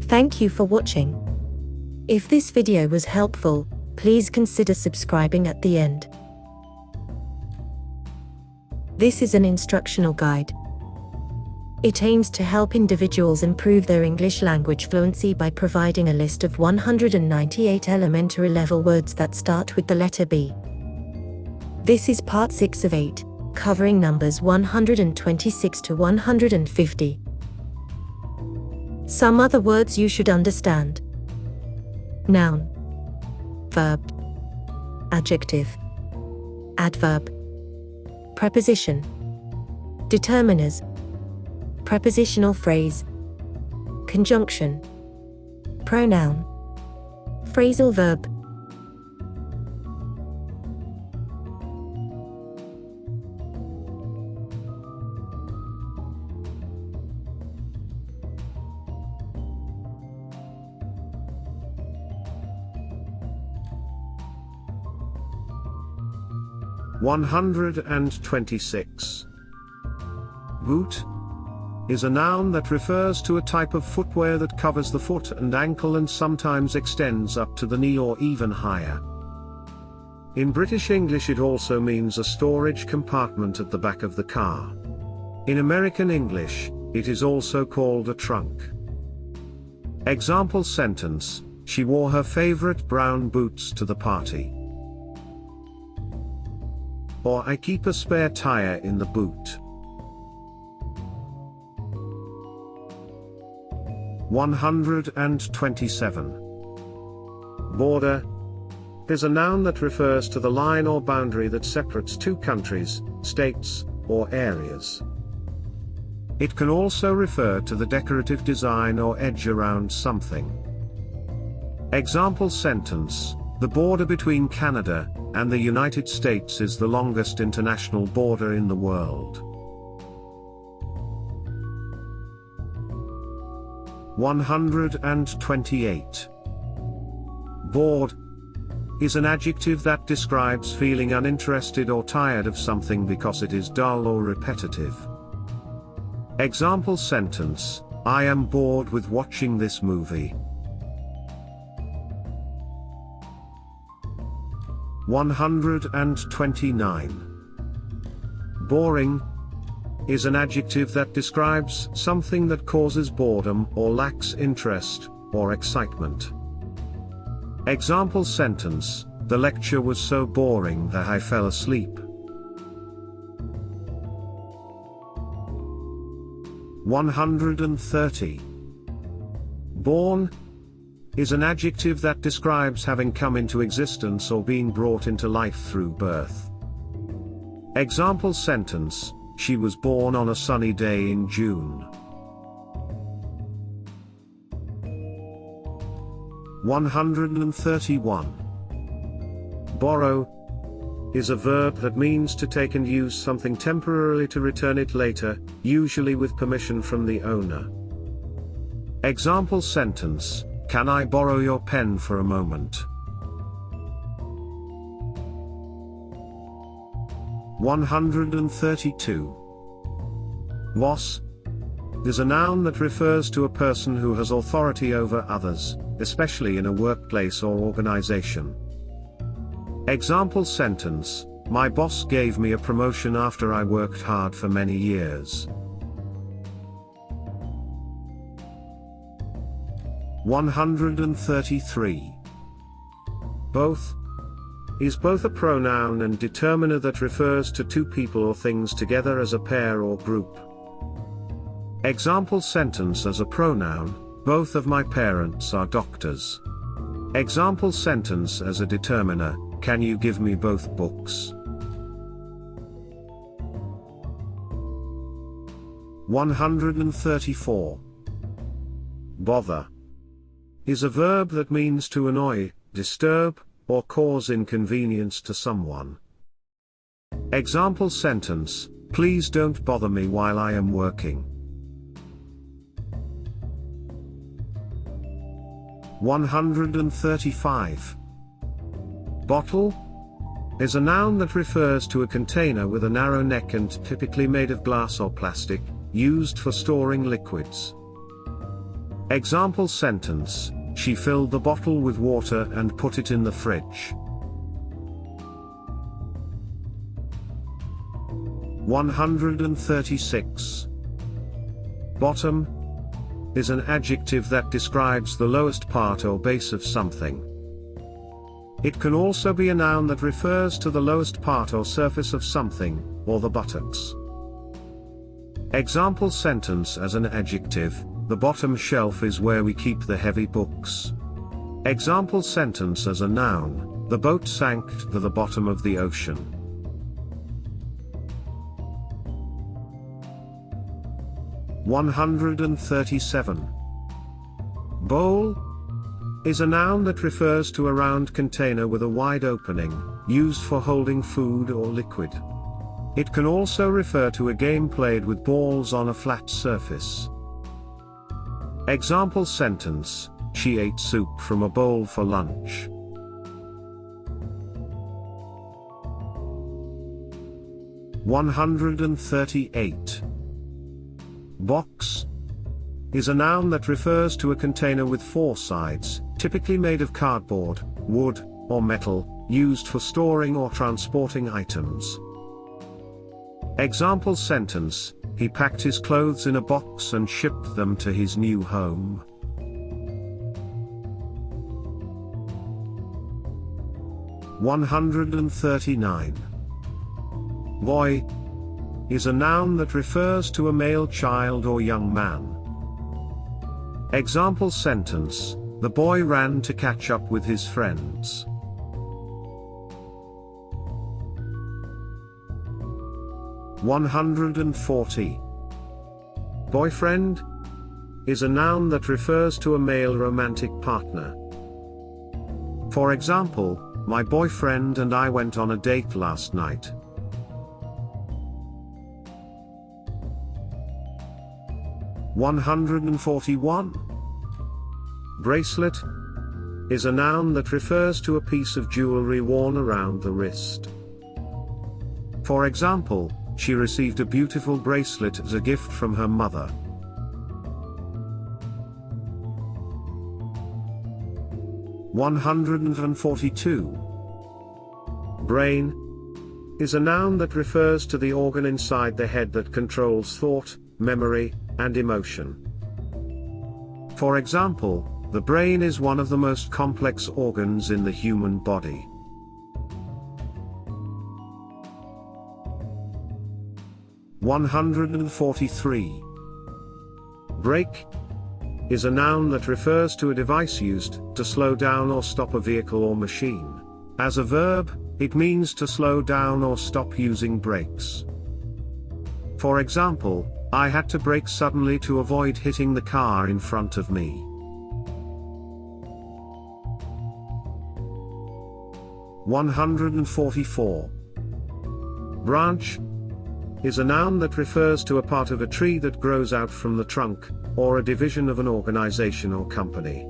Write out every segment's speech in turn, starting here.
Thank you for watching. If this video was helpful, please consider subscribing at the end. This is an instructional guide. It aims to help individuals improve their English language fluency by providing a list of 198 elementary level words that start with the letter B. This is part 6 of 8, covering numbers 126 to 150. Some other words you should understand. Noun, verb, adjective, adverb, preposition, determiners, prepositional phrase, conjunction, pronoun, phrasal verb. (126). Boot is a noun that refers to a type of footwear that covers the foot and ankle and sometimes extends up to the knee or even higher. In British English it also means a storage compartment at the back of the car. In American English, it is also called a trunk. Example sentence: she wore her favorite brown boots to the party. Or I keep a spare tire in the boot. 127. Border is a noun that refers to the line or boundary that separates two countries, states, or areas. It can also refer to the decorative design or edge around something. Example sentence: the border between Canada and the United States is the longest international border in the world. 128. Bored is an adjective that describes feeling uninterested or tired of something because it is dull or repetitive. Example sentence: I am bored with watching this movie. 129. Boring is an adjective that describes something that causes boredom or lacks interest or excitement. Example sentence: the lecture was so boring that I fell asleep. 130. Born is an adjective that describes having come into existence or being brought into life through birth. Example sentence: she was born on a sunny day in June. 131. Borrow is a verb that means to take and use something temporarily to return it later, usually with permission from the owner. Example sentence: can I borrow your pen for a moment? 132. Boss is a noun that refers to a person who has authority over others, especially in a workplace or organization. Example sentence: my boss gave me a promotion after I worked hard for many years. 133. Both is both a pronoun and determiner that refers to two people or things together as a pair or group. Example sentence as a pronoun: both of my parents are doctors. Example sentence as a determiner: can you give me both books? 134. Bother is a verb that means to annoy, disturb, or cause inconvenience to someone. Example sentence: please don't bother me while I am working. 135. Bottle is a noun that refers to a container with a narrow neck and typically made of glass or plastic, used for storing liquids. Example sentence: she filled the bottle with water and put it in the fridge. 136. Bottom is an adjective that describes the lowest part or base of something. It can also be a noun that refers to the lowest part or surface of something, or the buttocks. Example sentence as an adjective: the bottom shelf is where we keep the heavy books. Example sentence as a noun: the boat sank to the bottom of the ocean. 137. Bowl is a noun that refers to a round container with a wide opening, used for holding food or liquid. It can also refer to a game played with balls on a flat surface. Example sentence: she ate soup from a bowl for lunch. 138. Box is a noun that refers to a container with four sides, typically made of cardboard, wood, or metal, used for storing or transporting items. Example sentence: he packed his clothes in a box and shipped them to his new home. 139. Boy is a noun that refers to a male child or young man. Example sentence: the boy ran to catch up with his friends. 140. Boyfriend is a noun that refers to a male romantic partner. For example, my boyfriend and I went on a date last night. 141. Bracelet is a noun that refers to a piece of jewelry worn around the wrist. For example, she received a beautiful bracelet as a gift from her mother. 142. Brain is a noun that refers to the organ inside the head that controls thought, memory, and emotion. For example, the brain is one of the most complex organs in the human body. 143. Brake is a noun that refers to a device used to slow down or stop a vehicle or machine. As a verb, it means to slow down or stop using brakes. For example, I had to brake suddenly to avoid hitting the car in front of me. 144. Branch is a noun that refers to a part of a tree that grows out from the trunk, or a division of an organization or company.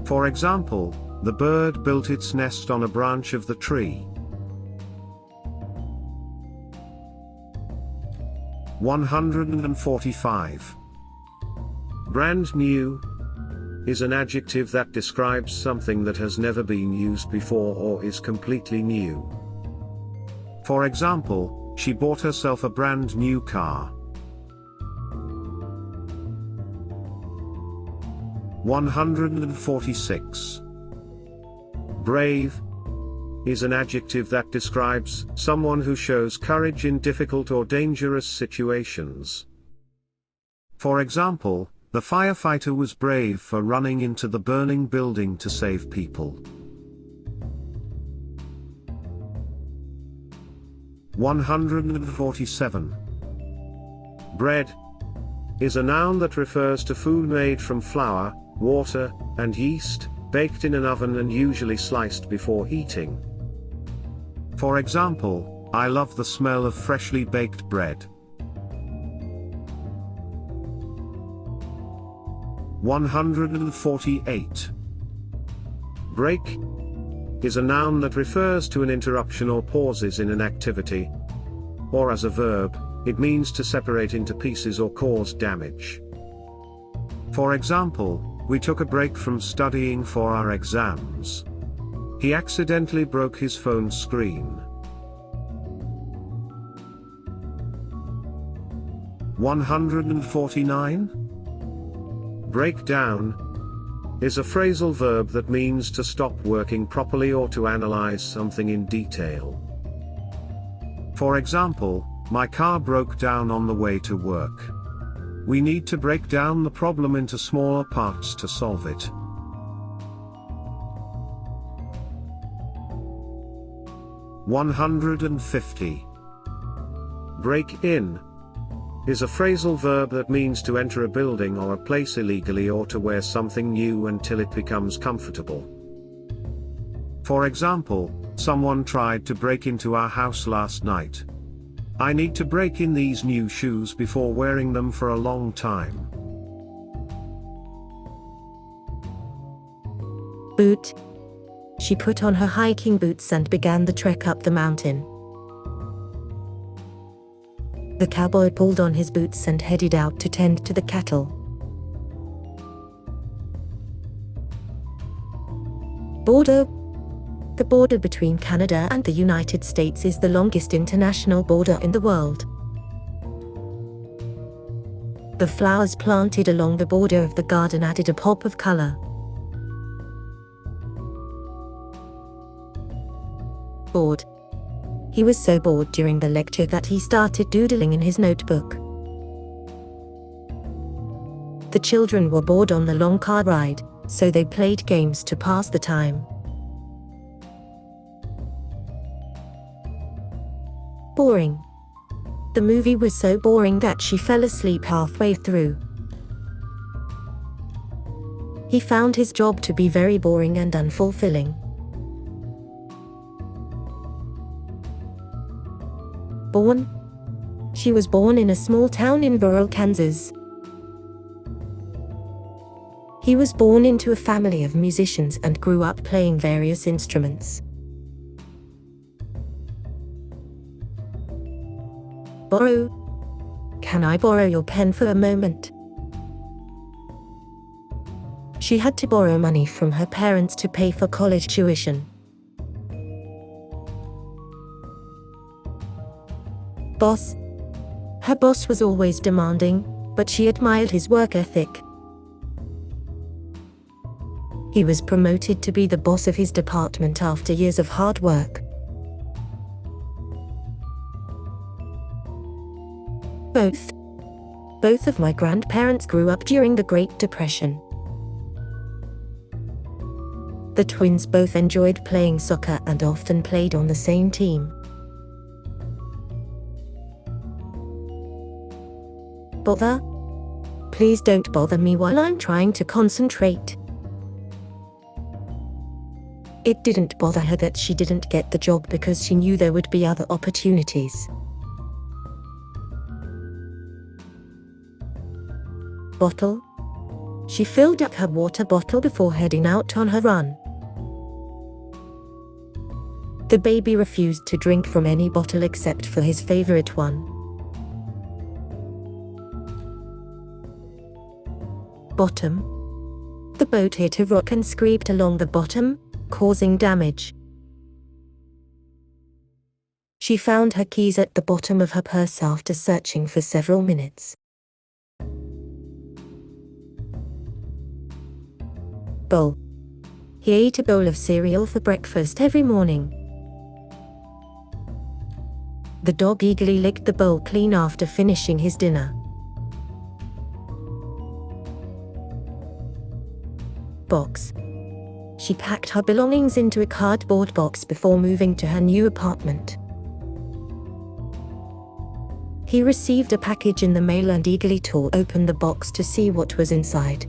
For example, the bird built its nest on a branch of the tree. 145. Brand new is an adjective that describes something that has never been used before or is completely new. For example, she bought herself a brand new car. 146. Brave is an adjective that describes someone who shows courage in difficult or dangerous situations. For example, the firefighter was brave for running into the burning building to save people. 147. Bread is a noun that refers to food made from flour, water, and yeast, baked in an oven and usually sliced before eating. For example, I love the smell of freshly baked bread. 148. Break is a noun that refers to an interruption or pauses in an activity. Or as a verb, it means to separate into pieces or cause damage. For example, we took a break from studying for our exams. He accidentally broke his phone screen. 149. Break down is a phrasal verb that means to stop working properly or to analyze something in detail. For example, my car broke down on the way to work. We need to break down the problem into smaller parts to solve it. 150. Break in is a phrasal verb that means to enter a building or a place illegally or to wear something new until it becomes comfortable. For example, someone tried to break into our house last night. I need to break in these new shoes before wearing them for a long time. Boot. She put on her hiking boots and began the trek up the mountain. The cowboy pulled on his boots and headed out to tend to the cattle. Border. The border between Canada and the United States is the longest international border in the world. The flowers planted along the border of the garden added a pop of color. Bored. He was so bored during the lecture that he started doodling in his notebook. The children were bored on the long car ride, so they played games to pass the time. Boring. The movie was so boring that she fell asleep halfway through. He found his job to be very boring and unfulfilling. Born. She was born in a small town in rural Kansas. He was born into a family of musicians and grew up playing various instruments. Borrow. Can I borrow your pen for a moment? She had to borrow money from her parents to pay for college tuition. Boss. Her boss was always demanding, but she admired his work ethic. He was promoted to be the boss of his department after years of hard work. Both of my grandparents grew up during the Great Depression. The twins both enjoyed playing soccer and often played on the same team. Bother? Please don't bother me while I'm trying to concentrate. It didn't bother her that she didn't get the job because she knew there would be other opportunities. Bottle. She filled up her water bottle before heading out on her run. The baby refused to drink from any bottle except for his favorite one. Bottom. The boat hit a rock and scraped along the bottom, causing damage. She found her keys at the bottom of her purse after searching for several minutes. Bowl. He ate a bowl of cereal for breakfast every morning. The dog eagerly licked the bowl clean after finishing his dinner. Box. She packed her belongings into a cardboard box before moving to her new apartment. He received a package in the mail and eagerly tore open the box to see what was inside.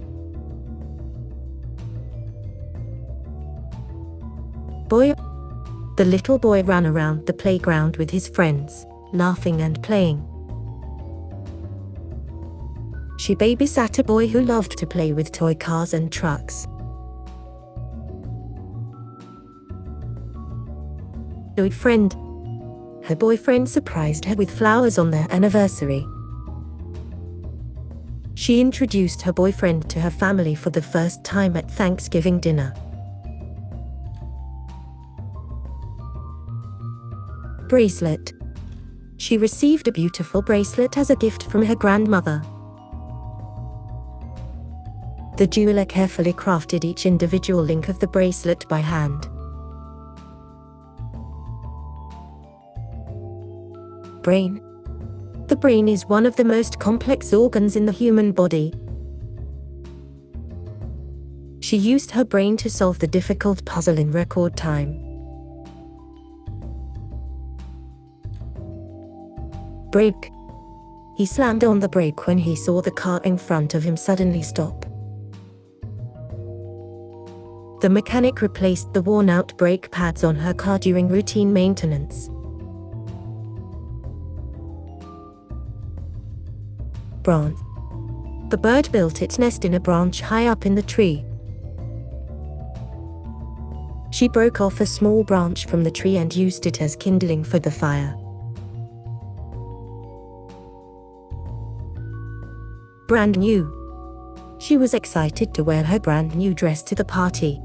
Boy. The little boy ran around the playground with his friends, laughing and playing. She babysat a boy who loved to play with toy cars and trucks. Boyfriend. Her boyfriend surprised her with flowers on their anniversary. She introduced her boyfriend to her family for the first time at Thanksgiving dinner. Bracelet. She received a beautiful bracelet as a gift from her grandmother. The jeweler carefully crafted each individual link of the bracelet by hand. Brain. The brain is one of the most complex organs in the human body. She used her brain to solve the difficult puzzle in record time. Brake. He slammed on the brake when he saw the car in front of him suddenly stop. The mechanic replaced the worn-out brake pads on her car during routine maintenance. Branch. The bird built its nest in a branch high up in the tree. She broke off a small branch from the tree and used it as kindling for the fire. Brand new. She was excited to wear her brand new dress to the party.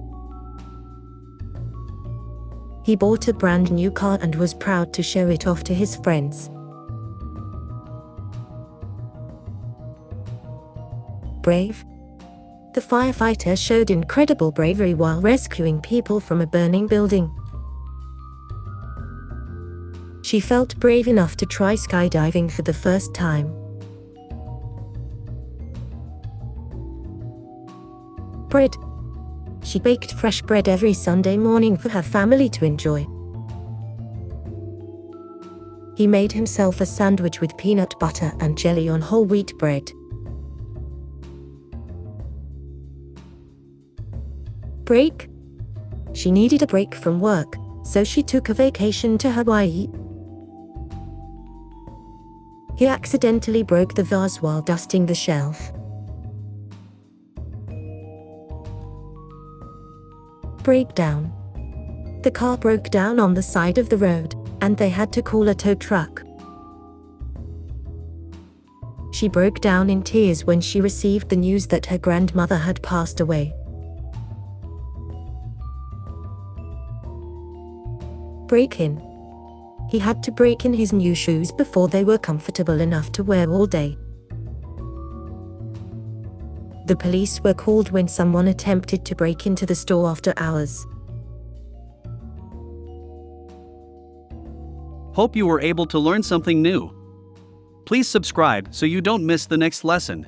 He bought a brand new car and was proud to show it off to his friends. Brave. The firefighter showed incredible bravery while rescuing people from a burning building. She felt brave enough to try skydiving for the first time. Bread. She baked fresh bread every Sunday morning for her family to enjoy. He made himself a sandwich with peanut butter and jelly on whole wheat bread. Break. She needed a break from work, so she took a vacation to Hawaii. He accidentally broke the vase while dusting the shelf. Breakdown. The car broke down on the side of the road, and they had to call a tow truck. She broke down in tears when she received the news that her grandmother had passed away. Break in. He had to break in his new shoes before they were comfortable enough to wear all day. The police were called when someone attempted to break into the store after hours. Hope you were able to learn something new. Please subscribe so you don't miss the next lesson.